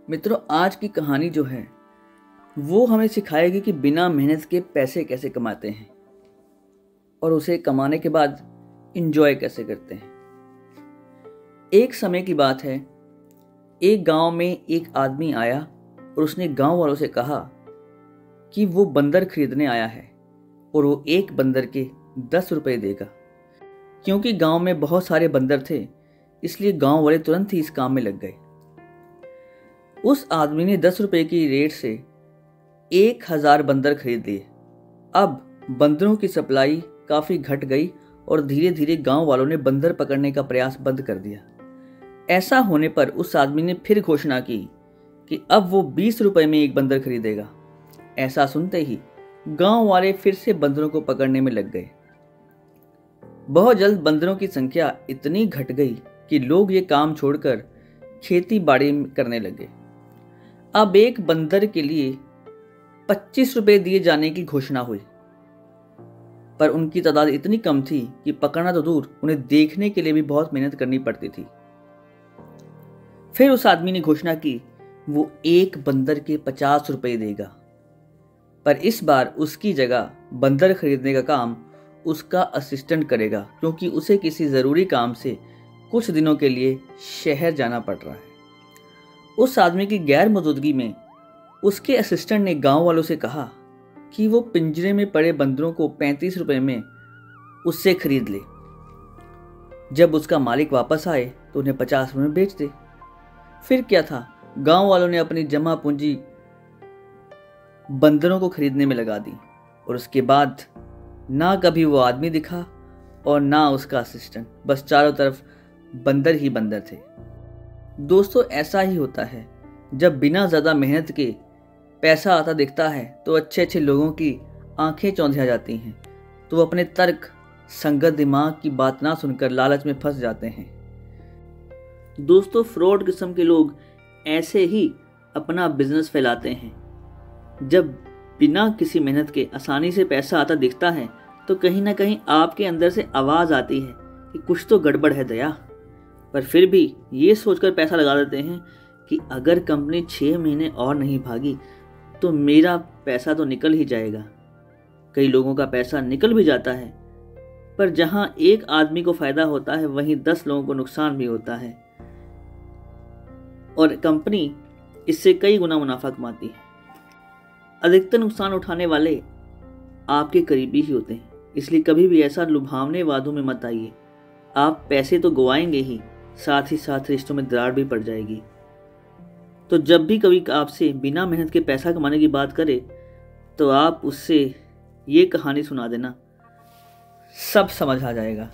मित्रों, आज की कहानी जो है वो हमें सिखाएगी कि बिना मेहनत के पैसे कैसे कमाते हैं और उसे कमाने के बाद इंजॉय कैसे करते हैं। एक समय की बात है, एक गांव में एक आदमी आया और उसने गांव वालों से कहा कि वो बंदर खरीदने आया है और वो एक बंदर के 10 रुपये देगा। क्योंकि गांव में बहुत सारे बंदर थे, इसलिए गांव वाले तुरंत ही इस काम में लग गए। उस आदमी ने 10 रुपये की रेट से 1000 बंदर खरीद लिए। अब बंदरों की सप्लाई काफ़ी घट गई और धीरे धीरे गांव वालों ने बंदर पकड़ने का प्रयास बंद कर दिया। ऐसा होने पर उस आदमी ने फिर घोषणा की कि अब वो 20 रुपये में एक बंदर खरीदेगा। ऐसा सुनते ही गांव वाले फिर से बंदरों को पकड़ने में लग गए। बहुत जल्द बंदरों की संख्या इतनी घट गई कि लोग ये काम छोड़कर खेती बाड़ी करने लगे। अब एक बंदर के लिए 25 रुपये दिए जाने की घोषणा हुई, पर उनकी तादाद इतनी कम थी कि पकड़ना तो दूर, उन्हें देखने के लिए भी बहुत मेहनत करनी पड़ती थी। फिर उस आदमी ने घोषणा की वो एक बंदर के 50 रुपये देगा, पर इस बार उसकी जगह बंदर खरीदने का काम उसका असिस्टेंट करेगा, क्योंकि उसे किसी ज़रूरी काम से कुछ दिनों के लिए शहर जाना पड़ रहा है। उस आदमी की गैर मौजूदगी में उसके असिस्टेंट ने गांव वालों से कहा कि वो पिंजरे में पड़े बंदरों को 35 रुपये में उससे खरीद ले। जब उसका मालिक वापस आए तो उन्हें 50 रुपये में बेच दे। फिर क्या था, गांव वालों ने अपनी जमा पूंजी बंदरों को खरीदने में लगा दी और उसके बाद ना कभी वो आदमी दिखा और ना उसका असिस्टेंट। बस चारों तरफ बंदर ही बंदर थे। दोस्तों, ऐसा ही होता है, जब बिना ज़्यादा मेहनत के पैसा आता दिखता है तो अच्छे अच्छे लोगों की आंखें चौंधिया जाती हैं, तो वो अपने तर्क संगत दिमाग की बात ना सुनकर लालच में फंस जाते हैं। दोस्तों, फ्रॉड किस्म के लोग ऐसे ही अपना बिजनेस फैलाते हैं। जब बिना किसी मेहनत के आसानी से पैसा आता दिखता है तो कहीं ना कहीं आपके अंदर से आवाज़ आती है कि कुछ तो गड़बड़ है दया, पर फिर भी ये सोचकर पैसा लगा देते हैं कि अगर कंपनी 6 महीने और नहीं भागी तो मेरा पैसा तो निकल ही जाएगा। कई लोगों का पैसा निकल भी जाता है, पर जहां एक आदमी को फायदा होता है वहीं 10 लोगों को नुकसान भी होता है और कंपनी इससे कई गुना मुनाफा कमाती है। अधिकतर नुकसान उठाने वाले आपके करीबी ही होते हैं, इसलिए कभी भी ऐसा लुभावने वादों में मत आइए। आप पैसे तो गंवाएंगे ही, साथ ही साथ रिश्तों में दरार भी पड़ जाएगी। तो जब भी कभी आपसे बिना मेहनत के पैसा कमाने की बात करे तो आप उससे ये कहानी सुना देना, सब समझ आ जाएगा।